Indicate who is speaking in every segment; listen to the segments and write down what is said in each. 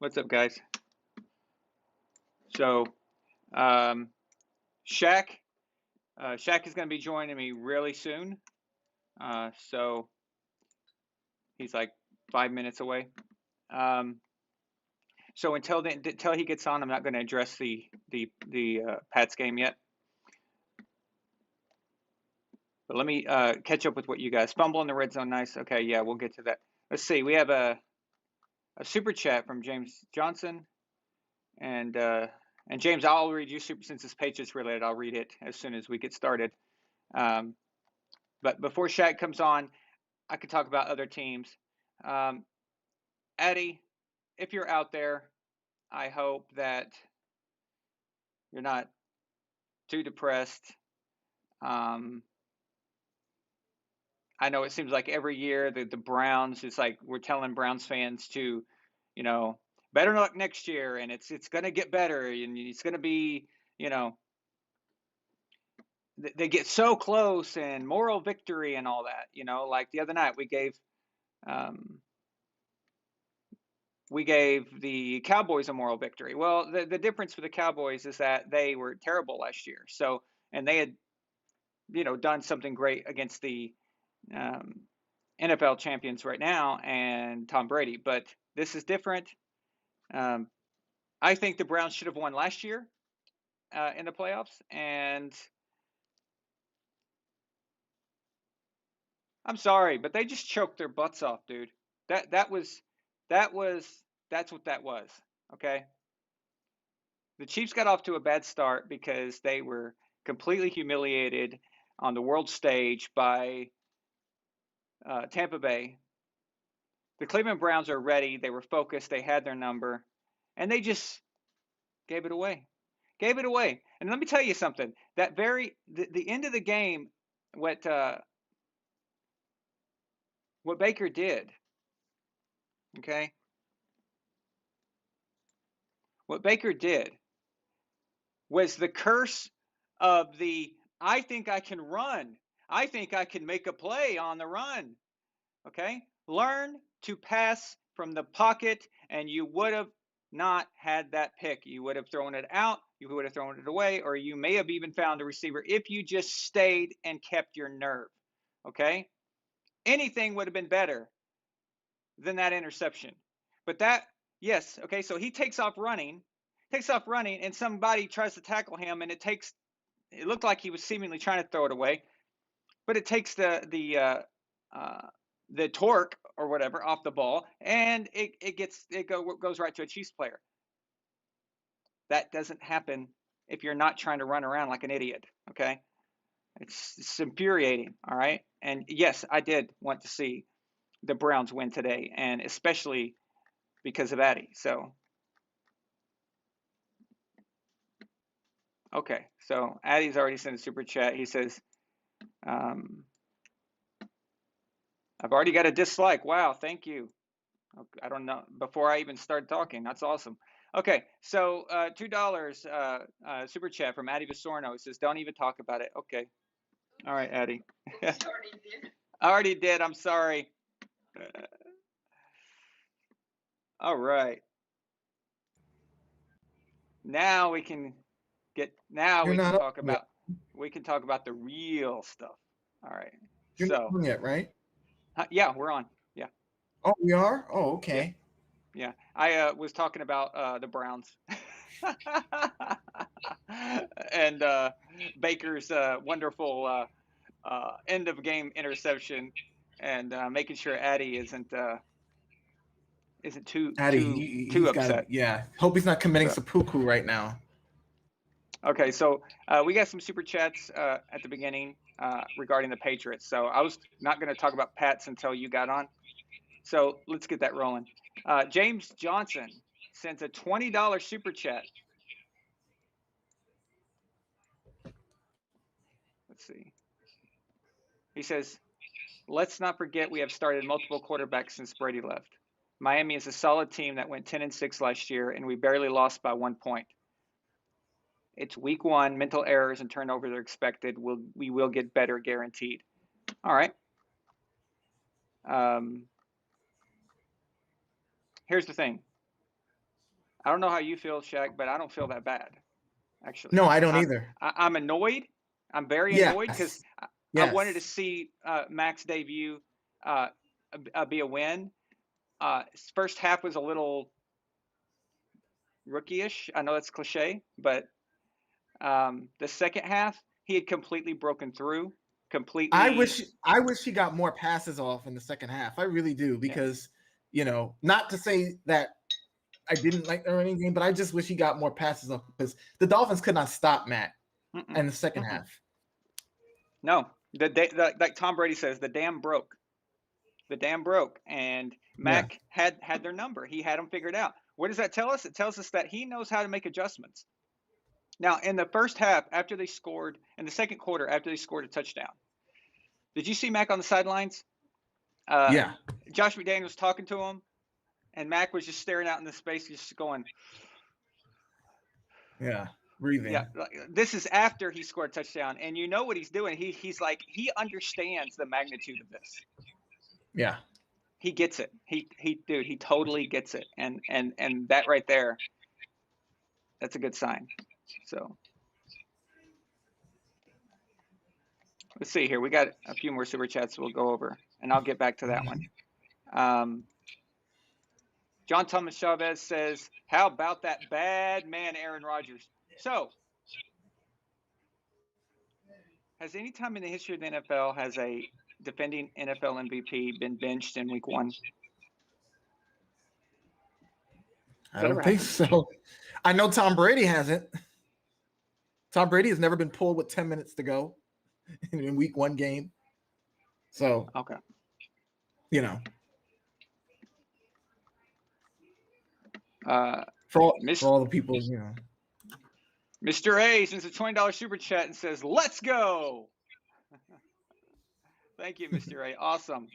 Speaker 1: What's up, guys? So, um, Shaq, Shaq is going to be joining me really soon. So he's like 5 minutes away. Um, so until he gets on, I'm not going to address the Pats game yet. But let me catch up with what you guys fumble in the red zone. Nice. Okay, yeah, we'll get to that. Let's see. We have a super chat from James Johnson, and James, I'll read you super since it's Patriots related. I'll read it as soon as we get started. But before Shaq comes on, I could talk about other teams. Eddie, if you're out there, I hope that you're not too depressed. I know it seems like every year the Browns, it's like we're telling Browns fans to, you know, better luck next year, and it's going to get better, and it's going to be, you know, they get so close and moral victory and all that. Like the other night um, we gave the Cowboys a moral victory. Well, the difference for the Cowboys is that they were terrible last year. So, and they had, done something great against the um, NFL champions right now and Tom Brady. But this is different. Um, I think the Browns should have won last year in the playoffs. And I'm sorry, but they just choked their butts off, dude. That was that was that's what that was. Okay. The Chiefs got off to a bad start because they were completely humiliated on the world stage by Tampa Bay. The Cleveland Browns are ready. They were focused. They had their number, and they just gave it away. Gave it away. And let me tell you something. The end of the game, what Baker did. Okay, what Baker did was the curse of the I think I can run. I think I can make a play on the run. Okay? Learn to pass from the pocket, and you would have not had that pick. You would have thrown it out, you would have thrown it away, or you may have even found a receiver if you just stayed and kept your nerve. Okay? Anything would have been better than that interception. But yes, okay, so he takes off running, and somebody tries to tackle him, and it looked like he was seemingly trying to throw it away, but it takes the torque or whatever off the ball, and it goes right to a Chiefs player. That doesn't happen if you're not trying to run around like an idiot. Okay, it's infuriating. All right, and yes, I did want to see the Browns win today, and especially because of Addy. So okay, so Addy's already sent a super chat. He says, um, "I've already got a dislike. Wow, thank you." I don't know. Before I even start talking, that's awesome. Okay, so $2 super chat from Addy Visorno. It says, "Don't even talk about it." Okay, all right, Addy. I already did. I'm sorry. All right. Now we can get. Now
Speaker 2: You're
Speaker 1: we can
Speaker 2: not up
Speaker 1: talk
Speaker 2: yet.
Speaker 1: about. We can talk about the real stuff. All right.
Speaker 2: You're not
Speaker 1: So,
Speaker 2: on yet, right?
Speaker 1: yeah, we're on. Yeah,
Speaker 2: Oh, we are? Oh,
Speaker 1: yeah,
Speaker 2: okay.
Speaker 1: yeah. I was talking about the Browns. And Baker's wonderful end of game interception, and making sure Addy isn't too
Speaker 2: Addy,
Speaker 1: too too
Speaker 2: he's got to,
Speaker 1: upset.
Speaker 2: yeah. Hope he's not committing
Speaker 1: So
Speaker 2: seppuku right now.
Speaker 1: okay, so we got some super chats at the beginning regarding the Patriots. So I was not going to talk about Pats until you got on. So let's get that rolling. James Johnson sends a $20 super chat. Let's see. He says, "Let's not forget we have started multiple quarterbacks since Brady left. Miami is a solid team that went 10-6 last year, and we barely lost by 1 point. It's week one. Mental errors and turnovers are expected. We will get better, guaranteed." All right. Um, Here's the thing. I don't know how you feel, Shaq, but I don't feel that bad, actually.
Speaker 2: No, I don't either.
Speaker 1: I'm annoyed. I'm very annoyed because
Speaker 2: Yes.
Speaker 1: I wanted to
Speaker 2: Yes.
Speaker 1: see Mac's debut be a win. His first half was a little rookie-ish. I know that's cliche, but the second half he had completely broken through.
Speaker 2: I
Speaker 1: Completely,
Speaker 2: wish he got more passes off in the second half. I really do
Speaker 1: yeah.
Speaker 2: because not to say that I didn't like the running game, but I just wish he got more passes off because the Dolphins could not stop Matt
Speaker 1: Mm-mm,
Speaker 2: in the second
Speaker 1: mm-mm.
Speaker 2: half.
Speaker 1: No, like Tom Brady says, the dam broke. The dam broke, and
Speaker 2: Yeah.
Speaker 1: Mac had their number. He had them figured out. What does that tell us? It tells us that he knows how to make adjustments. Now, in the first half, after they scored, in the second quarter, after they scored a touchdown, did you see Mac on the sidelines? Uh,
Speaker 2: Yeah.
Speaker 1: Josh McDaniels was talking to him, and Mac was just staring out in the space, just going,
Speaker 2: Yeah.
Speaker 1: "Yeah."
Speaker 2: Breathing.
Speaker 1: This is after he scored a touchdown, and you know what he's doing. He's like he understands the magnitude of this.
Speaker 2: Yeah.
Speaker 1: He gets it. Dude, he totally gets it, and that right there, that's a good sign. So let's see here. We got a few more super chats we'll go over, and I'll get back to that one. Um, John Thomas Chavez says, "How about that bad man, Aaron Rodgers?" So, has any time in the history of the NFL has a defending NFL MVP been benched in Week 1?
Speaker 2: I
Speaker 1: Has that
Speaker 2: don't
Speaker 1: ever
Speaker 2: think
Speaker 1: happened?
Speaker 2: so. I know Tom Brady hasn't. Tom Brady has never been pulled with 10 minutes to go in week 1 game. So,
Speaker 1: Okay.
Speaker 2: you know,
Speaker 1: Uh,
Speaker 2: for
Speaker 1: Miss,
Speaker 2: all the people,
Speaker 1: Mr. A sends a $20 super chat and says, "Let's go." Thank you, Mr. A. Awesome.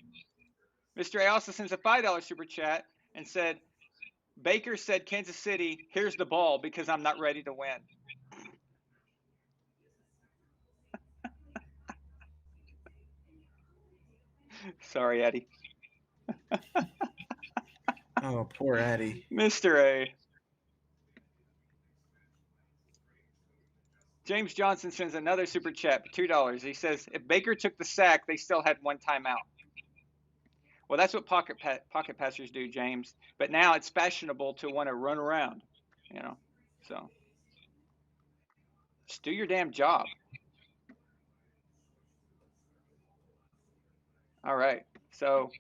Speaker 1: Mr. A also sends a $5 super chat and said, "Baker said Kansas City, here's the ball because I'm not ready to win." Sorry, Eddie.
Speaker 2: Oh, poor Eddie.
Speaker 1: Mr. A. James Johnson sends another super chat for $2. He says, "If Baker took the sack, they still had one timeout." Well, that's what pocket passers do, James. But now it's fashionable to want to run around, you know. So just do your damn job. All right. So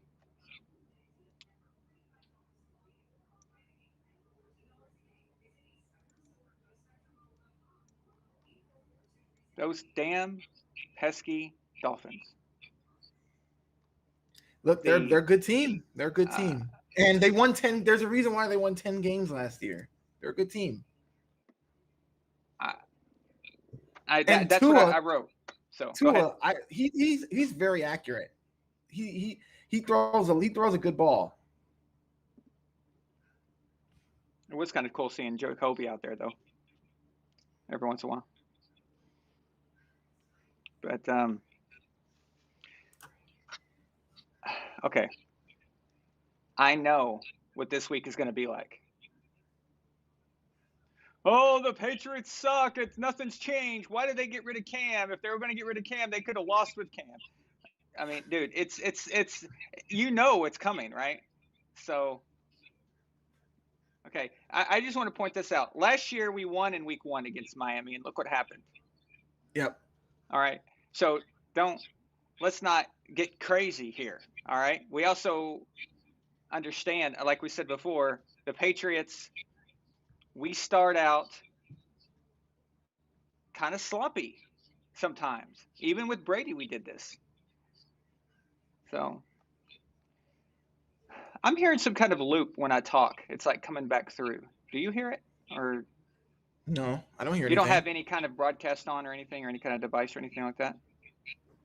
Speaker 1: those damn pesky Dolphins.
Speaker 2: Look, they're
Speaker 1: The
Speaker 2: a good team. They're a good
Speaker 1: uh,
Speaker 2: team. And they won 10. There's a reason why they won 10 games last year. They're a good team. And
Speaker 1: that's what
Speaker 2: Tua,
Speaker 1: I wrote. So go ahead.
Speaker 2: Tua, he's very accurate. He throws a good ball.
Speaker 1: It was kind of cool seeing Joe Kobe out there, though, every once in a while. But okay, I know what this week is going to be like. Oh, the Patriots suck. Nothing's changed. Why did they get rid of Cam? If they were going to get rid of Cam, they could have lost with Cam. I mean, dude, it's you know it's coming, right? So okay, I just want to point this out. Last year we won in Week 1 against Miami, and look what happened.
Speaker 2: Yep.
Speaker 1: All right, so let's not get crazy here. All right, we also understand, like we said before, the Patriots. We start out kind of sloppy sometimes. Even with Brady, we did this. So I'm hearing some kind of loop when I talk. It's like coming back through. Do you hear it? Or
Speaker 2: No, I don't hear
Speaker 1: you don't
Speaker 2: anything.
Speaker 1: have any kind of broadcast on or anything or any kind of device or anything like that?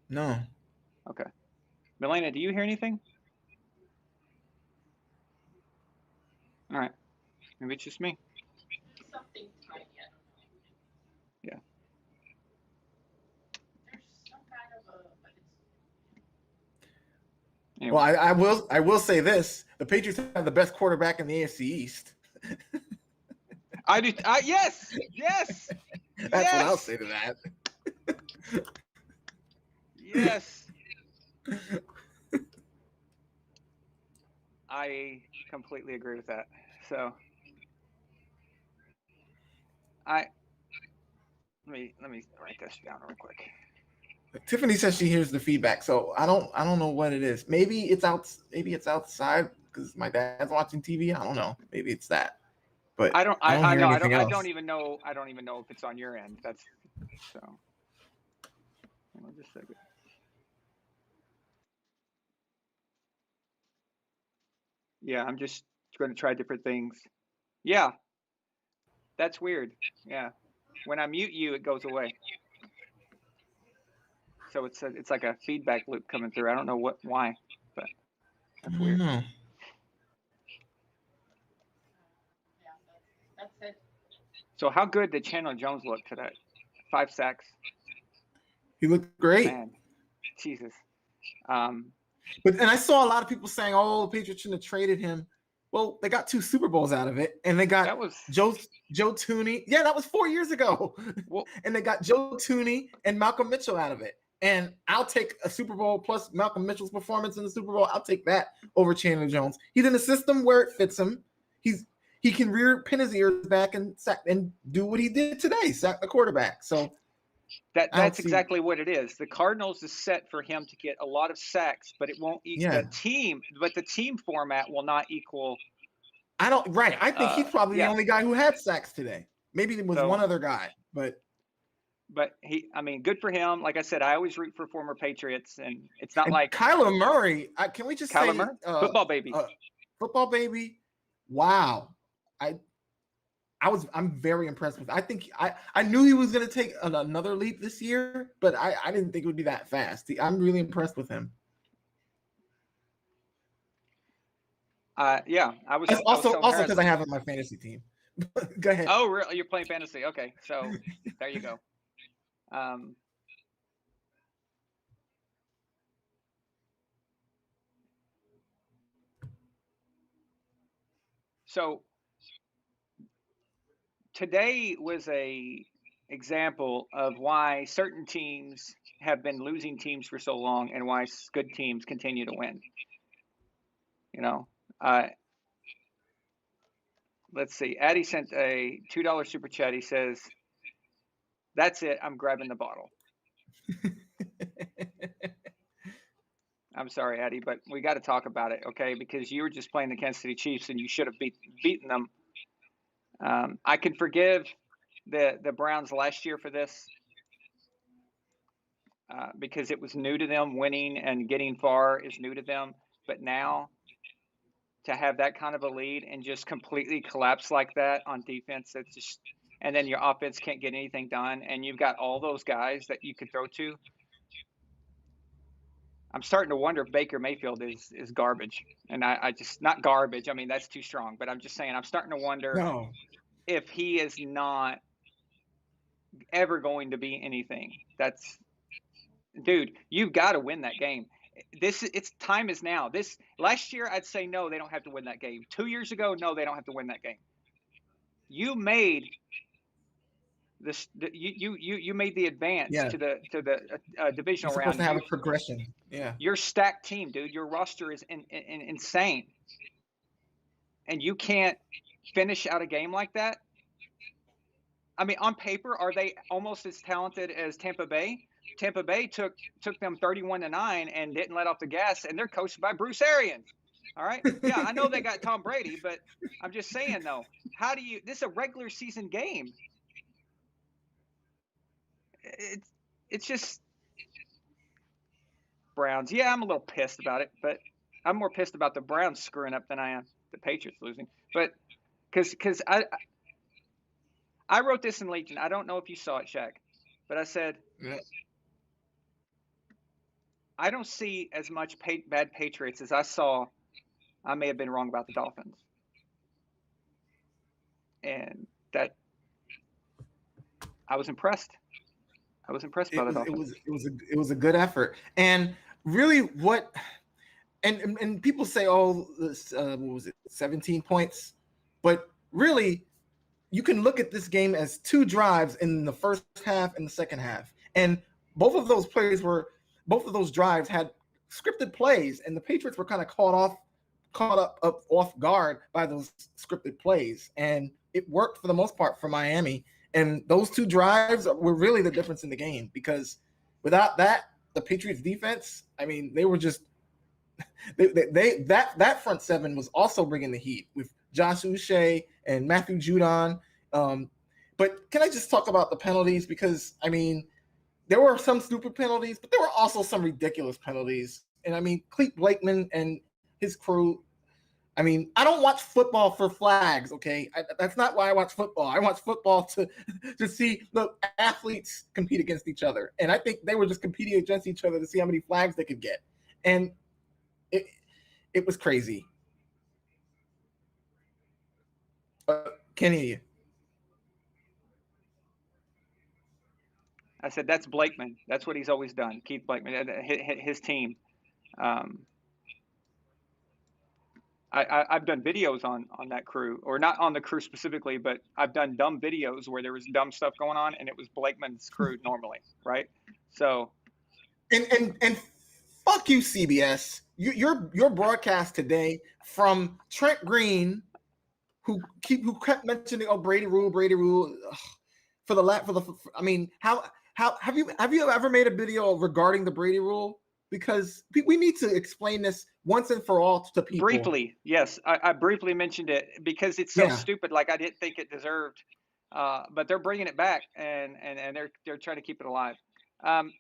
Speaker 2: No.
Speaker 1: Okay. Milena, do you hear anything? All right. Maybe it's just me. Yeah. Anyway.
Speaker 2: Well, I will say this: the Patriots have the best quarterback in the AFC East.
Speaker 1: I do. Yes.
Speaker 2: That's what I'll say to that.
Speaker 1: Yes. I completely agree with that. So let me write this down real quick.
Speaker 2: Tiffany says she hears the feedback, so I don't know what it is. Maybe it's outside because my dad's watching TV. I don't know. Maybe it's that. But
Speaker 1: I don't
Speaker 2: hear
Speaker 1: know.
Speaker 2: anything else.
Speaker 1: I don't even know if it's on your end. That's so. Hang on just a second. Yeah, I'm just going to try different things. Yeah, that's weird. Yeah, when I mute you, it goes away. So it's like a feedback loop coming through. I don't know why, but that's weird.
Speaker 2: No.
Speaker 1: So how good did Chandler Jones look today? 5 sacks.
Speaker 2: He looked great.
Speaker 1: Man, Jesus.
Speaker 2: But I saw a lot of people saying, "Oh, the Patriots shouldn't have traded him." Well, they got 2 Super Bowls out of it, and they got Joe Thuney. Yeah, that was 4 years ago. Well, and they got Joe Thuney and Malcolm Mitchell out of it. And I'll take a Super Bowl plus Malcolm Mitchell's performance in the Super Bowl. I'll take that over Chandler Jones. He's in a system where it fits him. He can pin his ears back and do what he did today, sack the quarterback. So
Speaker 1: that's exactly what it is. The Cardinals is set for him to get a lot of sacks, but it won't the team format will not equal.
Speaker 2: I think he's probably the only guy who had sacks today. Maybe there was one other guy, but
Speaker 1: good for him. Like I said, I always root for former Patriots, and it's not like
Speaker 2: Kyler Murray. Can we just say
Speaker 1: Murray? Football baby?
Speaker 2: Football baby. Wow. I'm very impressed with. I think I knew he was going to take another leap this year, but I didn't think it would be that fast. I'm really impressed with him.
Speaker 1: I was
Speaker 2: also because I have him on my fantasy team. Go ahead.
Speaker 1: Oh, really? You're playing fantasy? Okay, so there you go. So today was a example of why certain teams have been losing teams for so long and why good teams continue to win. Let's see. Addie sent a $2 super chat. He says, "That's it. I'm grabbing the bottle." I'm sorry, Addie, but we got to talk about it, okay? Because you were just playing the Kansas City Chiefs and you should have beaten them. I can forgive the Browns last year for this because it was new to them. Winning and getting far is new to them. But now to have that kind of a lead and just completely collapse like that on defense, it's just, and then your offense can't get anything done, and you've got all those guys that you could throw to. I'm starting to wonder if Baker Mayfield is garbage, and I just not garbage. I mean, that's too strong, but I'm just saying I'm starting to wonder if he is not ever going to be anything. Dude, you've got to win that game. It's time is now. Last year I'd say no, they don't have to win that game. 2 years ago, no, they don't have to win that game. You made this. You made the advance to the divisional round.
Speaker 2: Supposed to have a progression. Yeah,
Speaker 1: you're stacked team, dude. Your roster is insane, and you can't finish out a game like that. I mean, on paper, are they almost as talented as Tampa Bay? Tampa Bay took them 31-9 and didn't let off the gas, and they're coached by Bruce Arians. All right, yeah, I know they got Tom Brady, but I'm just saying though, this is a regular season game. It's just Browns. Yeah, I'm a little pissed about it, but I'm more pissed about the Browns screwing up than I am the Patriots losing. But because I wrote this in Legion. I don't know if you saw it, Shaq, but I said, I don't see as much bad Patriots as I saw. I may have been wrong about the Dolphins. And that I was impressed. I was impressed by the Dolphins.
Speaker 2: It was a good effort. And really and people say, oh, what was it, 17 points? But really, you can look at this game as two drives in the first half and the second half. And both of those drives had scripted plays, and the Patriots were kind of caught up off guard by those scripted plays. And it worked for the most part for Miami. And those two drives were really the difference in the game, because without that, the Patriots defense, I mean, they were just that front seven was also bringing the heat with Josh Uche and Matthew Judon. But can I just talk about the penalties? Because, I mean, there were some stupid penalties, but there were also some ridiculous penalties. And, I mean, Clete Blakeman and his crew, I mean, I don't watch football for flags, okay? That's not why I watch football. I watch football to see the athletes compete against each other. And I think they were just competing against each other to see how many flags they could get. And it was crazy. Can't hear you.
Speaker 1: I said, that's Blakeman. That's what he's always done. Keith Blakeman, his team. I've done videos on that crew, or not on the crew specifically, but I've done dumb videos where there was dumb stuff going on, and it was Blakeman's crew normally, right? So,
Speaker 2: and fuck you, CBS. Your broadcast today from Trent Green, who kept mentioning Brady rule. I mean, how have you ever made a video regarding the Brady rule? Because we need to explain this once and for all to people.
Speaker 1: Briefly, yes, I briefly mentioned it because it's so stupid. Like, I didn't think it deserved, but they're bringing it back, and they're trying to keep it alive.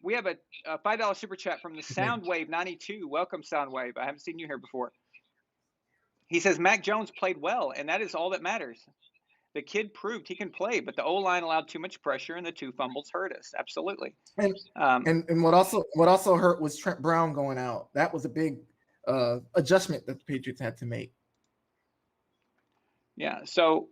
Speaker 1: We have a $5 super chat from the Soundwave 92. Welcome, Soundwave. I haven't seen you here before. He says Mac Jones played well, and that is all that matters. The kid proved he can play, but the O-line allowed too much pressure, and the two fumbles hurt us. Absolutely.
Speaker 2: And what also hurt was Trent Brown going out. That was a big adjustment that the Patriots had to make.
Speaker 1: Yeah. So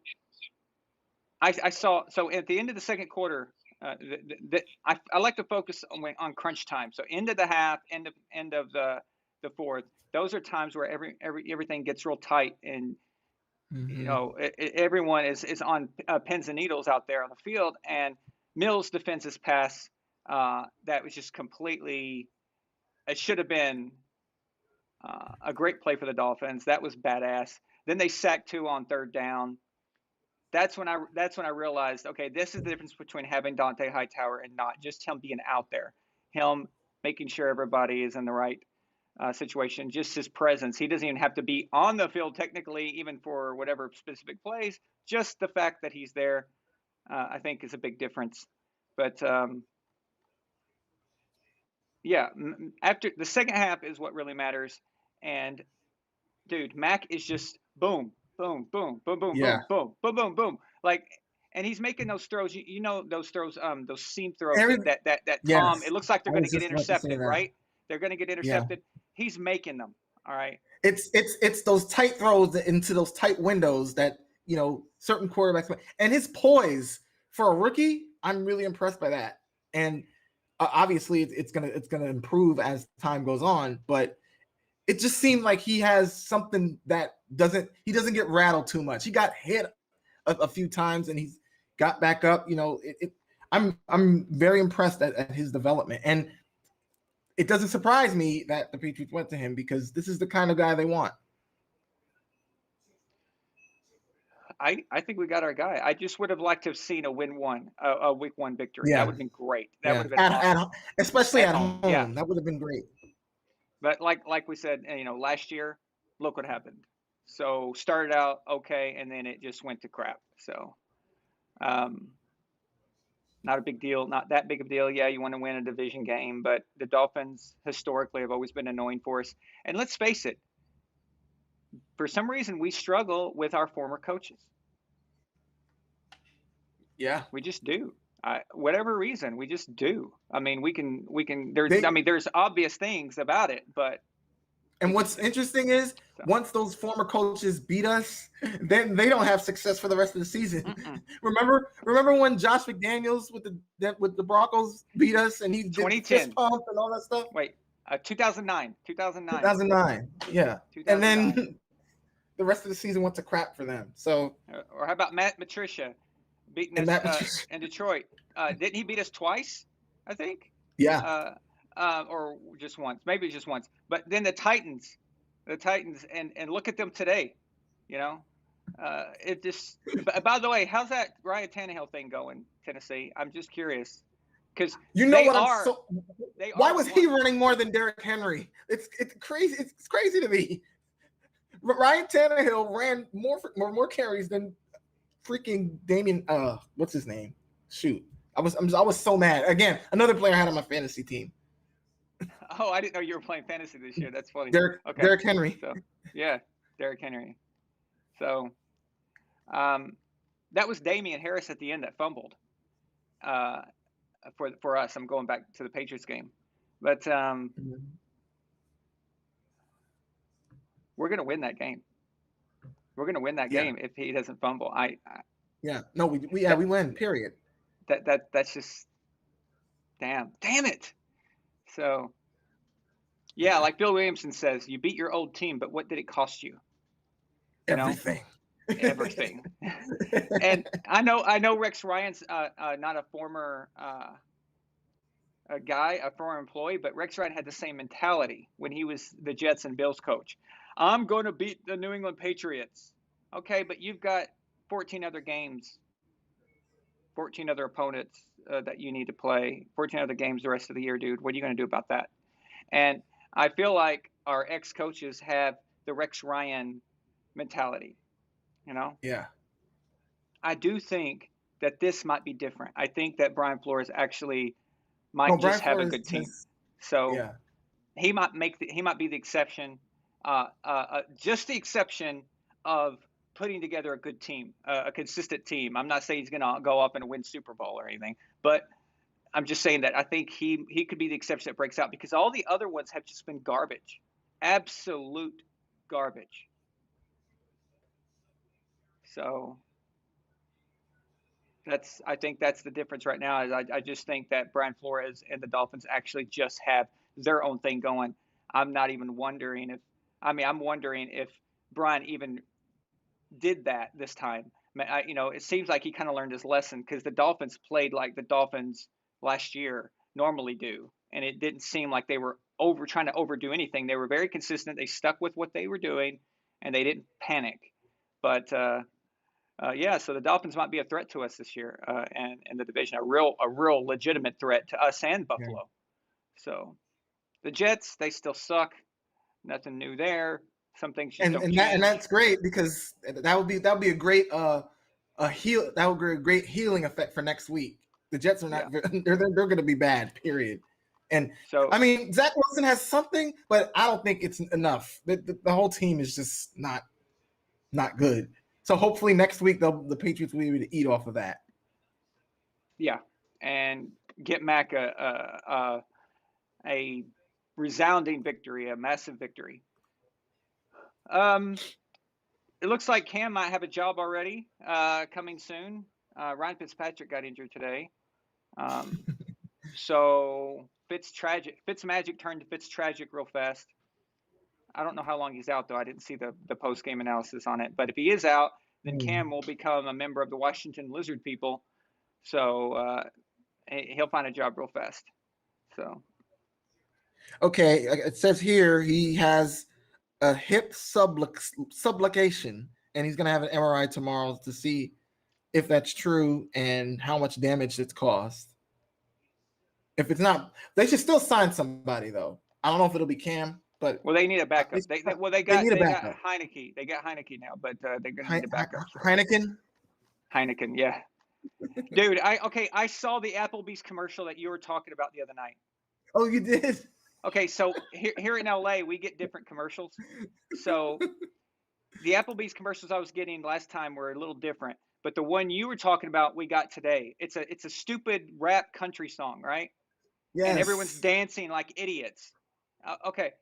Speaker 1: I saw. So at the end of the second quarter, I like to focus on crunch time. So end of the half, end of the fourth. Those are times where everything gets real tight, and you know, everyone is on pins and needles out there on the field. And Mills' defense's pass, that was just completely, it should have been a great play for the Dolphins. That was badass. Then they sacked 2 on third down. That's when I realized, okay, this is the difference between having Dante Hightower and not just him being out there, him making sure everybody is in the right situation, just his presence. He doesn't even have to be on the field technically, even for whatever specific plays. Just the fact that he's there, I think, is a big difference. But yeah, after the second half is what really matters. And dude, Mac is just boom, boom, boom, boom, boom, boom, boom, boom, boom, boom. Like, and he's making those throws. You know those throws, those seam throws that Tom. It looks like they're going to get intercepted, right? They're going to get intercepted. Yeah. He's making them. All right.
Speaker 2: It's those tight throws into those tight windows that, you know, certain quarterbacks make. And his poise for a rookie, I'm really impressed by that. And obviously it's gonna improve as time goes on, but it just seemed like he has something that he doesn't get rattled too much. He got hit a few times and he's got back up. You know, I'm very impressed at his development. And it doesn't surprise me that the Patriots went to him, because this is the kind of guy they want.
Speaker 1: I think we got our guy. I just would have liked to have seen a week one victory. That would have been great. That would have been awesome.
Speaker 2: Especially at home. Yeah. That would have been great.
Speaker 1: But like we said, you know, last year, look what happened. So started out okay, and then it just went to crap. So not a big deal, not that big of a deal. Yeah, you want to win a division game, but the Dolphins historically have always been annoying for us. And let's face it, for some reason, we struggle with our former coaches.
Speaker 2: Yeah,
Speaker 1: we just do. Whatever reason, we just do. I mean, we can. There's obvious things about it, but.
Speaker 2: And what's interesting is once those former coaches beat us, then they don't have success for the rest of the season. Remember when Josh McDaniels with the Broncos beat us and he did
Speaker 1: 2010
Speaker 2: fist pump and all that stuff?
Speaker 1: Wait, 2009.
Speaker 2: 2009. Yeah. 2009. And then the rest of the season went to crap for them. So.
Speaker 1: Or how about Matt Patricia? beating us in Detroit. Didn't he beat us twice? I think.
Speaker 2: Yeah.
Speaker 1: Or just once, maybe just once. But then the Titans, and look at them today. It just. By the way, how's that Ryan Tannehill thing going, Tennessee? I'm just curious, because
Speaker 2: why was he running more than Derrick Henry? It's crazy. It's crazy to me. Ryan Tannehill ran more carries than freaking Damien. What's his name? Shoot, I was so mad. Again, another player I had on my fantasy team.
Speaker 1: Oh, I didn't know you were playing fantasy this year. That's funny.
Speaker 2: Derrick Henry.
Speaker 1: So, yeah, Derrick Henry. So, that was Damian Harris at the end that fumbled. For us, I'm going back to the Patriots game, but we're gonna win that game. We're gonna win that game if he doesn't fumble.
Speaker 2: We win. Period.
Speaker 1: That's just damn it. So. Yeah, like Bill Williamson says, you beat your old team, but what did it cost you?
Speaker 2: Everything.
Speaker 1: Everything. And I know Rex Ryan's not a former a former employee, but Rex Ryan had the same mentality when he was the Jets and Bills coach. I'm going to beat the New England Patriots. Okay, but you've got 14 other games, 14 other opponents that you need to play, 14 other games the rest of the year, dude. What are you going to do about that? And I feel like our ex-coaches have the Rex Ryan mentality,
Speaker 2: Yeah.
Speaker 1: I do think that this might be different. I think that Brian Flores actually might just have a good team. So he might be the exception, just the exception of putting together a good team, a consistent team. I'm not saying he's going to go up and win Super Bowl or anything, but I'm just saying that I think he could be the exception that breaks out, because all the other ones have just been garbage, absolute garbage. So I think that's the difference right now. Is I just think that Brian Flores and the Dolphins actually just have their own thing going. I'm not even wondering I'm wondering if Brian even did that this time. It seems like he kind of learned his lesson, because the Dolphins played like the Dolphins last year normally do, and it didn't seem like they were trying to overdo anything. They were very consistent. They stuck with what they were doing, and they didn't panic. But so the Dolphins might be a threat to us this year, and in the division, a real legitimate threat to us and Buffalo. Yeah. So the Jets, they still suck. Nothing new there. Some things just don't change.
Speaker 2: And that's great, because that would be a great great healing effect for next week. The Jets are not they're going to be bad, period. And so Zach Wilson has something, but I don't think it's enough. The whole team is just not good. So hopefully next week the Patriots will be able to eat off of that.
Speaker 1: Yeah, and get Mac a resounding victory, a massive victory. It looks like Cam might have a job already coming soon. Ryan Fitzpatrick got injured today. So Fitzmagic turned to Fitztragic real fast. I don't know how long he's out, though. I didn't see the post-game analysis on it. But if he is out, then Cam will become a member of the Washington Lizard people. So he'll find a job real fast. So.
Speaker 2: Okay, it says here he has a hip subluxation, and he's going to have an MRI tomorrow to see if that's true and how much damage it's caused. If it's not, they should still sign somebody, though. I don't know if it'll be Cam, but
Speaker 1: they need a backup. They got Heineke. They got Heineke now, but they're going to need a backup.
Speaker 2: Heineken,
Speaker 1: yeah. Dude, I saw the Applebee's commercial that you were talking about the other night.
Speaker 2: Oh, you did?
Speaker 1: Okay, so here in LA, we get different commercials. So the Applebee's commercials I was getting last time were a little different, but the one you were talking about, we got today. It's a stupid rap country song, right?
Speaker 2: Yes.
Speaker 1: And everyone's dancing like idiots. Okay,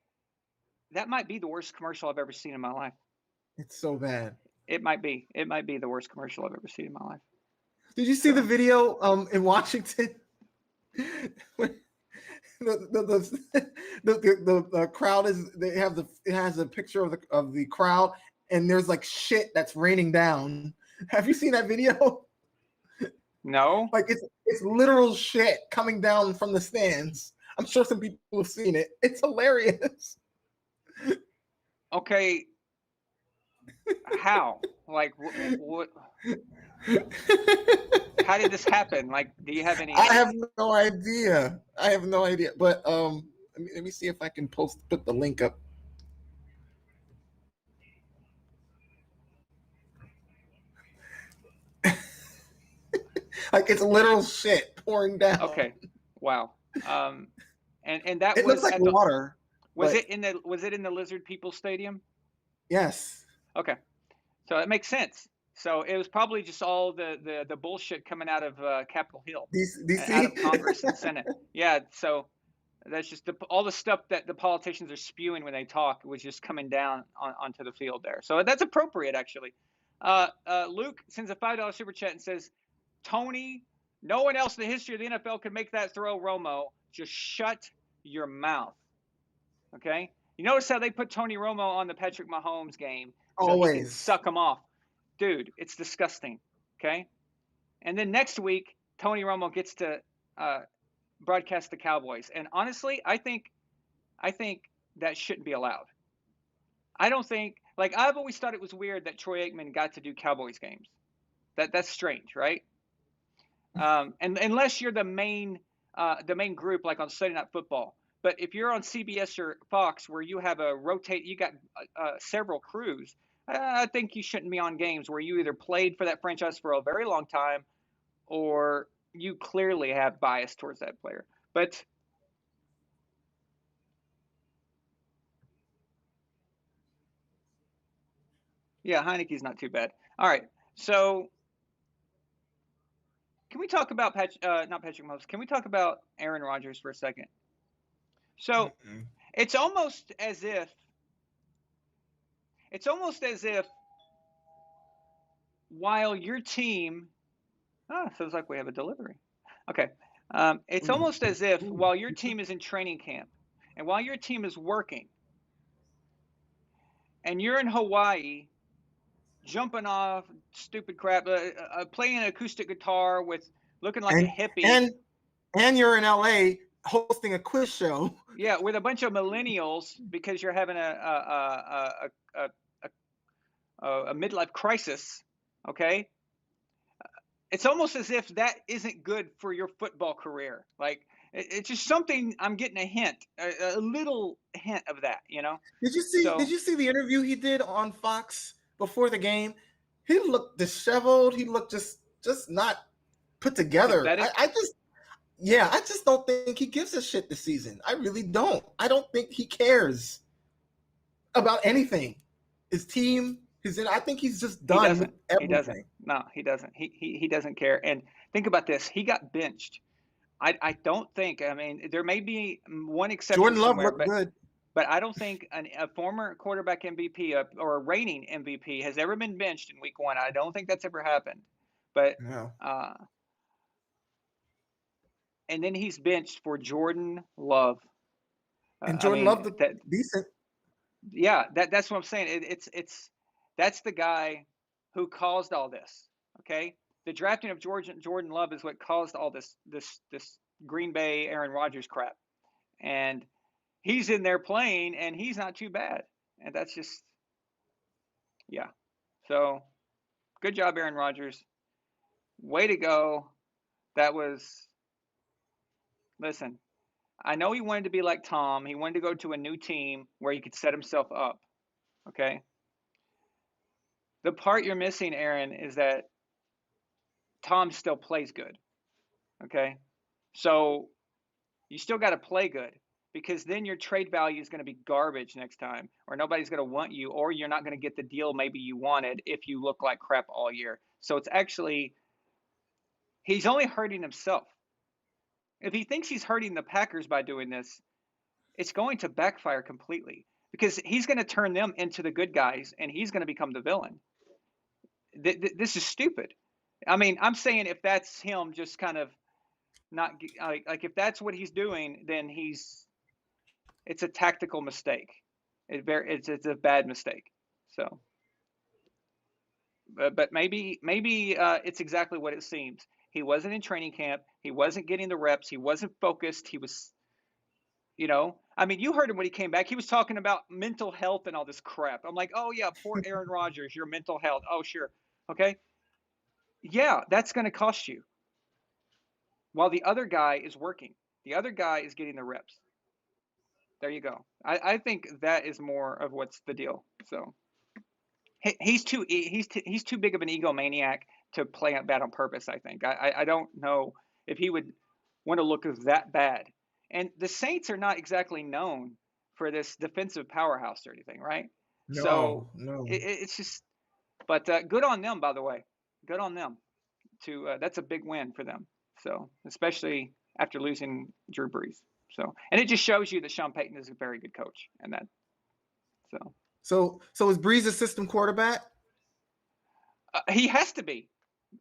Speaker 1: that might be the worst commercial I've ever seen in my life.
Speaker 2: It's so bad.
Speaker 1: It might be the worst commercial I've ever seen in my life.
Speaker 2: Did you see the video in Washington? The crowd it has a picture of the crowd, and there's like shit that's raining down. Have you seen that video?
Speaker 1: No.
Speaker 2: Like it's literal shit coming down from the stands. I'm sure some people have seen it. It's hilarious.
Speaker 1: Okay. How? Like what? How did this happen? Like, do you have any?
Speaker 2: I have no idea. But let me see if I can put the link up. Like it's literal shit pouring down.
Speaker 1: Okay. Wow. And that
Speaker 2: it
Speaker 1: was
Speaker 2: looks like water.
Speaker 1: Was it in the Lizard People Stadium?
Speaker 2: Yes.
Speaker 1: Okay. So it makes sense. So it was probably just all the bullshit coming out of Capitol Hill,
Speaker 2: DC?
Speaker 1: out of Congress and Senate. Yeah. So that's just all the stuff that the politicians are spewing when they talk was just coming down onto the field there. So that's appropriate, actually. Luke sends a $5 super chat and says, Tony, no one else in the history of the NFL could make that throw, Romo. Just shut your mouth. Okay? You notice how they put Tony Romo on the Patrick Mahomes game so
Speaker 2: Always.
Speaker 1: he can suck him off. Dude, it's disgusting. Okay? And then next week, Tony Romo gets to broadcast the Cowboys. And honestly, I think that shouldn't be allowed. I don't think, like, I've always thought it was weird that Troy Aikman got to do Cowboys games. That's strange, right? And unless you're the main group, like on Sunday Night Football. But if you're on CBS or Fox, where you have you got several crews, I think you shouldn't be on games where you either played for that franchise for a very long time, or you clearly have bias towards that player. But yeah, Heineke's not too bad. All right, so can we talk about not Patrick Mahomes? Can we talk about Aaron Rodgers for a second? So it's almost as if while your team, feels like we have a delivery. Okay. It's almost as if while your team is in training camp and while your team is working and you're in Hawaii jumping off stupid crap, playing an acoustic guitar with looking like a hippie.
Speaker 2: And you're in LA hosting a quiz show.
Speaker 1: Yeah, with a bunch of millennials because you're having a midlife crisis, okay? It's almost as if that isn't good for your football career. Like, it's just something, I'm getting a hint, a little hint of that, you know?
Speaker 2: Did you see the interview he did on Fox before the game? He looked disheveled. He looked just not put together. I just don't think he gives a shit this season. I really don't. I don't think he cares about anything. His team, I think he's just done with everything.
Speaker 1: He doesn't. No, he doesn't. He doesn't care. And think about this. He got benched. I don't think, I mean, there may be one exception
Speaker 2: Jordan Love
Speaker 1: somewhere,
Speaker 2: looked good.
Speaker 1: But I don't think a former quarterback MVP or a reigning MVP has ever been benched in week 1. I don't think that's ever happened. But
Speaker 2: no.
Speaker 1: And then he's benched for Jordan Love.
Speaker 2: And Jordan Love looked decent.
Speaker 1: Yeah, that's what I'm saying. That's the guy who caused all this. Okay, the drafting of Jordan Love is what caused all this Green Bay Aaron Rodgers crap, and he's in there playing, and he's not too bad. And that's just, yeah. So, good job, Aaron Rodgers. Way to go. That was, listen, I know he wanted to be like Tom. He wanted to go to a new team where he could set himself up. Okay? The part you're missing, Aaron, is that Tom still plays good. Okay? So, you still got to play good, because then your trade value is going to be garbage next time, or nobody's going to want you, or you're not going to get the deal maybe you wanted if you look like crap all year. So it's actually, he's only hurting himself. If he thinks he's hurting the Packers by doing this, it's going to backfire completely, because he's going to turn them into the good guys and he's going to become the villain. This is stupid. I mean, I'm saying if that's him just kind of not like if that's what he's doing, then it's a tactical mistake. It's a bad mistake. So, but maybe it's exactly what it seems. He wasn't in training camp. He wasn't getting the reps. He wasn't focused. He was, I mean, you heard him when he came back. He was talking about mental health and all this crap. I'm like, oh, yeah, poor Aaron Rodgers, your mental health. Oh, sure. Okay. Yeah, that's going to cost you. While the other guy is working, the other guy is getting the reps. There you go. I think that is more of what's the deal. So he's too big of an egomaniac to play out bad on purpose. I think. I don't know if he would want to look that bad. And the Saints are not exactly known for this defensive powerhouse or anything, right?
Speaker 2: No.
Speaker 1: It's just. But good on them, by the way. Good on them. That's a big win for them. So especially after losing Drew Brees. So, and it just shows you that Sean Payton is a very good coach, and that.
Speaker 2: So is Brees a system quarterback?
Speaker 1: He has to be.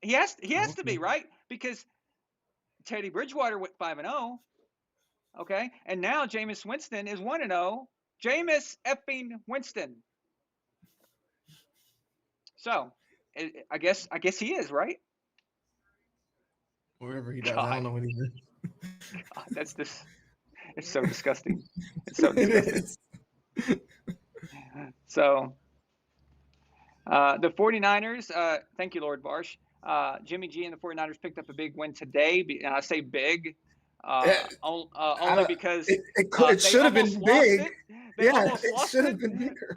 Speaker 1: He has to be, right? Because Teddy Bridgewater went 5-0. Okay, and now Jameis Winston is 1-0. Jameis effing Winston. So, I guess he is, right?
Speaker 2: Whatever he does, God. I don't know what he does.
Speaker 1: God, that's just. It's so disgusting. It's so disgusting. So, the 49ers, thank you, Lord Barsh. Jimmy G and the 49ers picked up a big win today. And I say big only because
Speaker 2: it should have been big. It should have been bigger.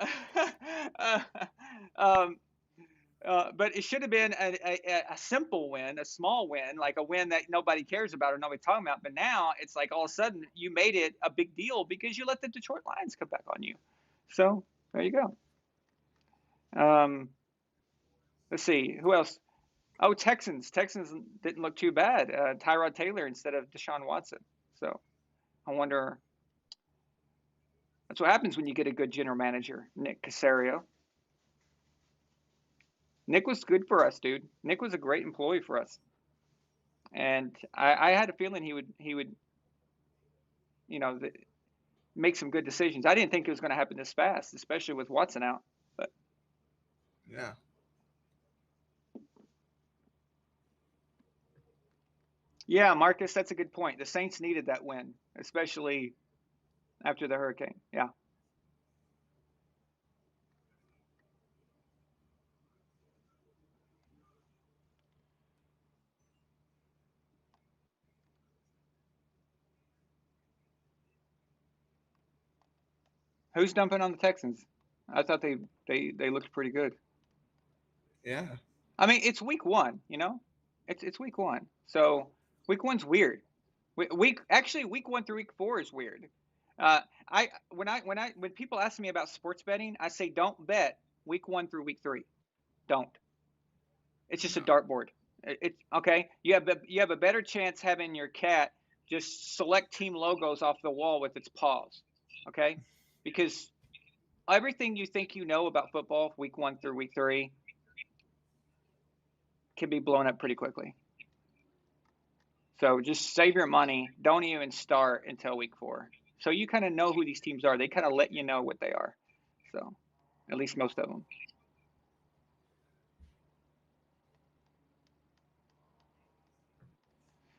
Speaker 1: But it should have been a simple win, a small win, like a win that nobody cares about or nobody's talking about. But now it's like all of a sudden you made it a big deal because you let the Detroit Lions come back on you. So there you go. Let's see. Who else? Oh, Texans. Texans didn't look too bad. Tyrod Taylor instead of Deshaun Watson. So I wonder. That's what happens when you get a good general manager, Nick Caserio. Nick was good for us, dude. Nick was a great employee for us. And I had a feeling he would, make some good decisions. I didn't think it was going to happen this fast, especially with Watson out. But
Speaker 2: yeah.
Speaker 1: Yeah, Marcus, that's a good point. The Saints needed that win, especially after the hurricane. Yeah. Who's dumping on the Texans? I thought they looked pretty good.
Speaker 2: Yeah.
Speaker 1: I mean, it's week 1, It's week 1. So week 1's weird. Week 1 through week 4 is weird. When people ask me about sports betting, I say don't bet week 1 through week 3. Don't. It's just a dartboard. It's okay. You have a better chance having your cat just select team logos off the wall with its paws. Okay, because everything you think you know about football week 1 through week 3 can be blown up pretty quickly. So just save your money. Don't even start until week 4. So you kind of know who these teams are. They kind of let you know what they are. So at least most of them.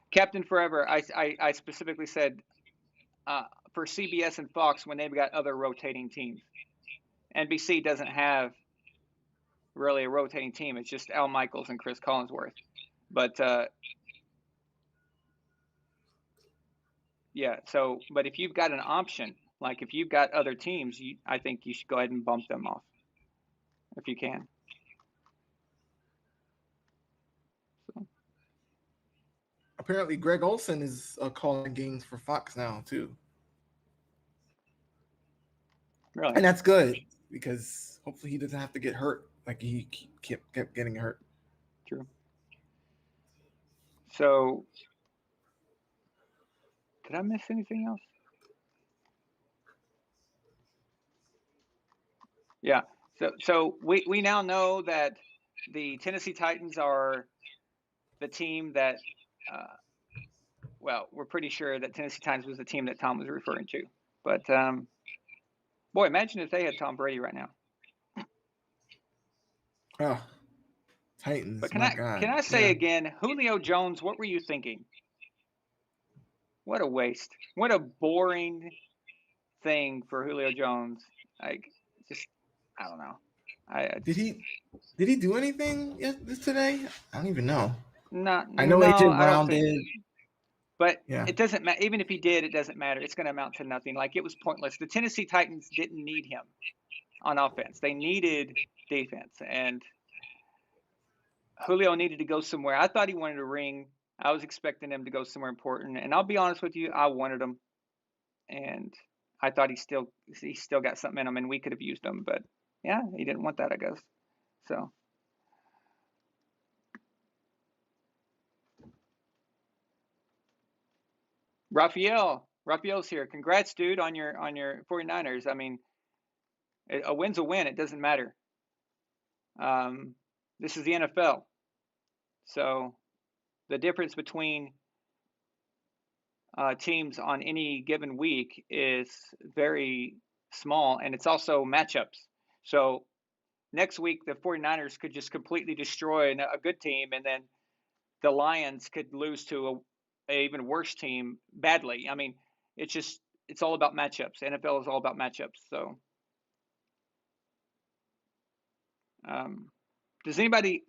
Speaker 1: Captain Forever, I specifically said for CBS and Fox when they've got other rotating teams. NBC doesn't have really a rotating team. It's just Al Michaels and Chris Collinsworth. But yeah, so but if you've got an option, like if you've got other teams, I think you should go ahead and bump them off if you can. So.
Speaker 2: Apparently, Greg Olsen is calling games for Fox now too.
Speaker 1: Really?
Speaker 2: And that's good because hopefully he doesn't have to get hurt like he kept getting hurt.
Speaker 1: True. So, did I miss anything else? Yeah. So we now know that the Tennessee Titans are the team that, well, we're pretty sure that Tennessee Titans was the team that Tom was referring to. But, boy, imagine if they had Tom Brady right now.
Speaker 2: Oh, Titans,
Speaker 1: But
Speaker 2: can
Speaker 1: I say again, Julio Jones, what were you thinking? What a waste. What a boring thing for Julio Jones. Like, just, I don't know.
Speaker 2: Did he do anything today? I don't even know.
Speaker 1: I know AJ Brown did. But
Speaker 2: yeah,
Speaker 1: it doesn't matter. Even if he did, it doesn't matter. It's going to amount to nothing. Like, it was pointless. The Tennessee Titans didn't need him on offense. They needed defense. And Julio needed to go somewhere. I thought he wanted a ring. I was expecting him to go somewhere important. And I'll be honest with you, I wanted him. And I thought he still got something in him, and we could have used him. But, yeah, he didn't want that, I guess. So. Raphael's here. Congrats, dude, on your 49ers. I mean, a win's a win. It doesn't matter. This is the NFL. So the difference between teams on any given week is very small, and it's also matchups. So next week, the 49ers could just completely destroy a good team, and then the Lions could lose to a even worse team badly. I mean, it's all about matchups. NFL is all about matchups. So, does anybody?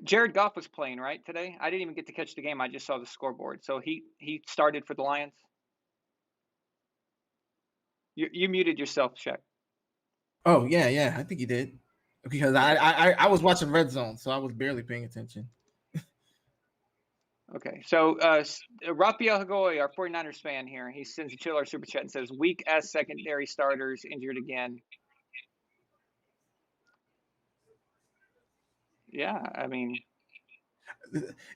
Speaker 1: Jared Goff was playing right today. I didn't even get to catch the game. I just saw the scoreboard. So he started for the Lions. You muted yourself, Shaq.
Speaker 2: Oh yeah, I think he did because I was watching Red Zone, so I was barely paying attention.
Speaker 1: Okay, so Rafael Hagoy, our 49ers fan here, he sends a $2 super chat and says, weak as secondary starters injured again. Yeah, I mean,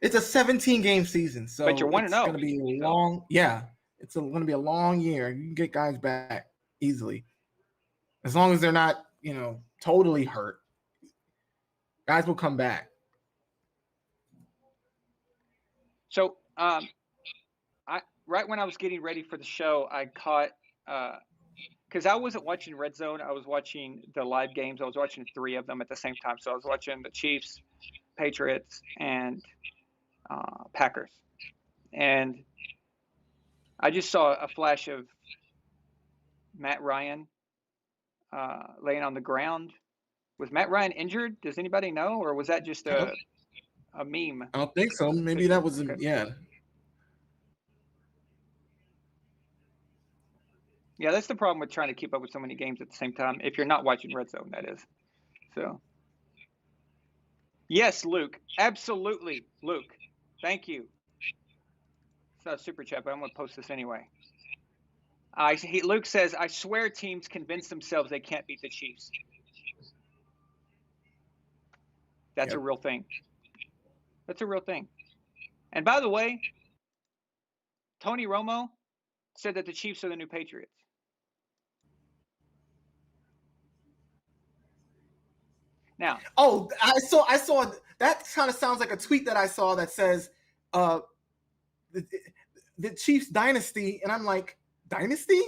Speaker 2: it's a 17-game season, so
Speaker 1: but you're 1-0.
Speaker 2: It's going to be long. So. Yeah, it's going to be a long year. You can get guys back easily, as long as they're not, totally hurt. Guys will come back.
Speaker 1: So, right when I was getting ready for the show, I caught because I wasn't watching Red Zone. I was watching the live games. I was watching 3 of them at the same time. So I was watching the Chiefs, Patriots, and Packers. And I just saw a flash of Matt Ryan laying on the ground. Was Matt Ryan injured? Does anybody know? Or was that just a meme?
Speaker 2: I don't think so. Maybe that was, yeah.
Speaker 1: Yeah, that's the problem with trying to keep up with so many games at the same time. If you're not watching Red Zone, that is. So, yes, Luke. Absolutely, Luke. Thank you. It's not a super chat, but I'm going to post this anyway. Luke says, I swear teams convince themselves they can't beat the Chiefs. That's a real thing. That's a real thing. And by the way, Tony Romo said that the Chiefs are the new Patriots. Now,
Speaker 2: I saw that kind of sounds like a tweet that I saw that says the Chiefs dynasty, and I'm like, dynasty?